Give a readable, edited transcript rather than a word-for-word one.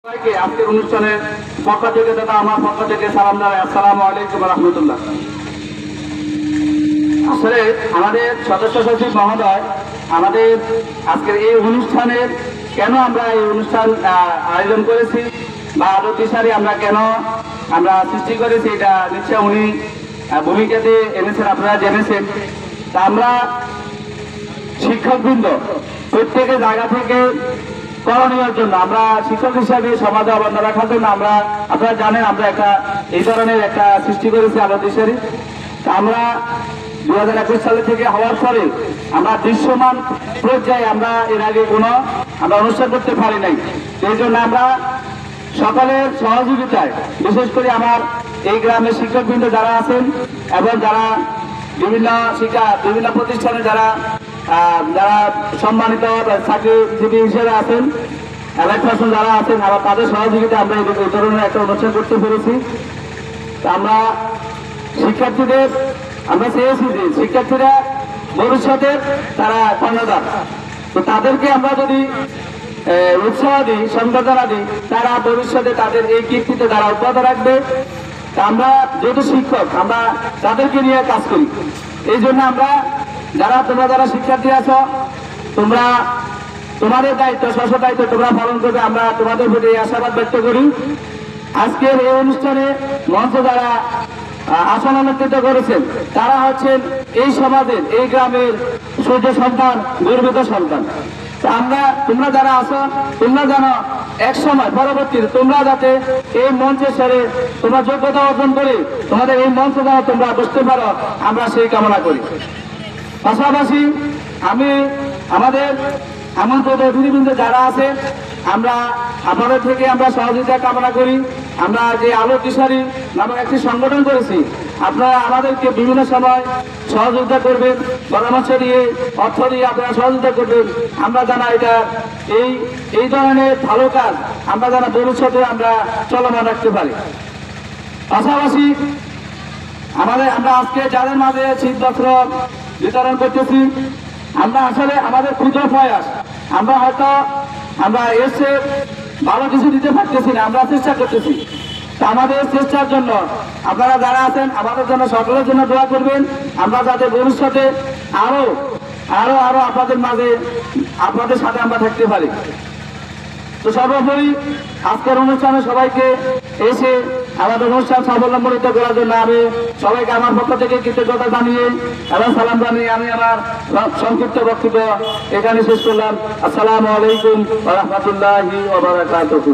সবাইকে আজকের অনুষ্ঠানের পক্ষ থেকে তথা আমার পক্ষ থেকে সালাম জানাই। আসসালামু আলাইকুম ওয়া রাহমাতুল্লাহ। আসলে আমাদের সদস্য সচিব মহোদয় আমাদের আজকের এই অনুষ্ঠানের কেন আমরা এই অনুষ্ঠান আয়োজন করেছি বা আলো দিশারি আমরা কেন সৃষ্টি করেছি এটা নিশ্চয় উনি ভূমিকাতে এনেছেন, আপনারা জেনেছেন। তা আমরা শিক্ষকবৃন্দ প্রত্যেকের জায়গা থেকে করণীয়ের জন্য আমরা শিক্ষক হিসাবে সমাজে অবদান রাখার জন্য আপনারা জানেন আমরা এই ধরনের একটা সৃষ্টি করেছি আলো দিশারি। আমরা 2021 সালে থেকে হওয়ার পরে আমরা দৃশ্যমান পর্যায়ে আমরা এর আগে আমরা অনুষ্ঠান করতে পারি নাই। সেই জন্য আমরা সকলের সহযোগিতায় বিশেষ করে আমার এই গ্রামের শিক্ষকবৃন্দ যারা আছেন এবং যারা বিভিন্ন প্রতিষ্ঠানে যারা সম্মানিত চাকরিজীবী হিসেবে আছেন, এলাকা প্রশাসন যারা আছেন, আবার তাদের সহযোগিতায় আমরা এই ধরনের একটা অনুষ্ঠান করতে পেরেছি। আমরা শিক্ষার্থীদের আমরা চেয়েছি যে শিক্ষার্থীরা ভবিষ্যতের তারা কর্ণধার, তো তাদেরকে আমরা যদি উৎসাহ দিই, সম্বর্ধনা দিই, তারা ভবিষ্যতে তাদের এই কীর্তিতে তারা অব্যাহত রাখবে। আমরা যেহেতু শিক্ষক আমরা তাদেরকে নিয়ে কাজ করি, এই জন্য তোমরা যারা শিক্ষার্থী আছো তোমরা তোমাদের দায়িত্ব স্ব দায়িত্ব তোমরা পালন করবে, আমরা তোমাদের প্রতি এই আশাবাদ ব্যক্ত করি। আজকের এই অনুষ্ঠানে মঞ্চ যারা আসন অলঙ্কৃত করেছেন তারা হচ্ছেন এই সমাজের এই গ্রামের সূর্য সন্তান, গর্বিত সন্তান। তোমরা যারা আছো তোমরা জানো এক সময় পরবর্তীতে তোমরা যাতে এই মঞ্চে সেরে তোমরা যোগ্যতা অর্জন করে তোমাদের এই মঞ্চে যারা তোমরা বসতে পারো, আমরা সেই কামনা করি। পাশাপাশি আমাদের আমন্ত্রিত অতিথিবৃন্দ যারা আছে আপনাদের থেকে আমরা সহযোগিতা কামনা করি। আমরা যে আলো দিশারি নামক একটি সংগঠন করেছি, আপনারা আমাদেরকে বিভিন্ন সময় সহযোগিতা করবেন, পরামর্শ দিয়ে অর্থ দিয়ে আপনারা সহযোগিতা করবেন। আমরা জানা এটা এই ধরনের ভালো কাজ আমরা জানা ভবিষ্যতে আমরা চলমান রাখতে পারি। পাশাপাশি আমরা আজকে যাদের মাঝে শীতবস্ত্র বিতরণ করতেছি, আমরা আসলে আমাদের ক্ষুদ্র প্রয়াস, আমরা এসে ভালো কিছু দিতে পারতেছি না, আমরা চেষ্টা করতেছি। আমাদের চেষ্টার জন্য আপনারা যারা আছেন আমাদের জন্য সকলের জন্য দোয়া করবেন, আমরা যাতে ভবিষ্যতে আরো আরো আরো আপনাদের সাথে আমরা থাকতে পারি। তো সর্বোপরি আজকের অনুষ্ঠানে সবাইকে এসে আমাদের অনুষ্ঠান সাফল্যমণ্ডিত করার জন্য আমি সবাইকে আমার পক্ষ থেকে কৃতজ্ঞতা জানিয়ে এবং সালাম জানিয়ে আমি আমার সংক্ষিপ্ত বক্তব্য এখানে শেষ করলাম। আসসালামু আলাইকুম ওয়া রাহমাতুল্লাহি ওয়া বারাকাতুহু।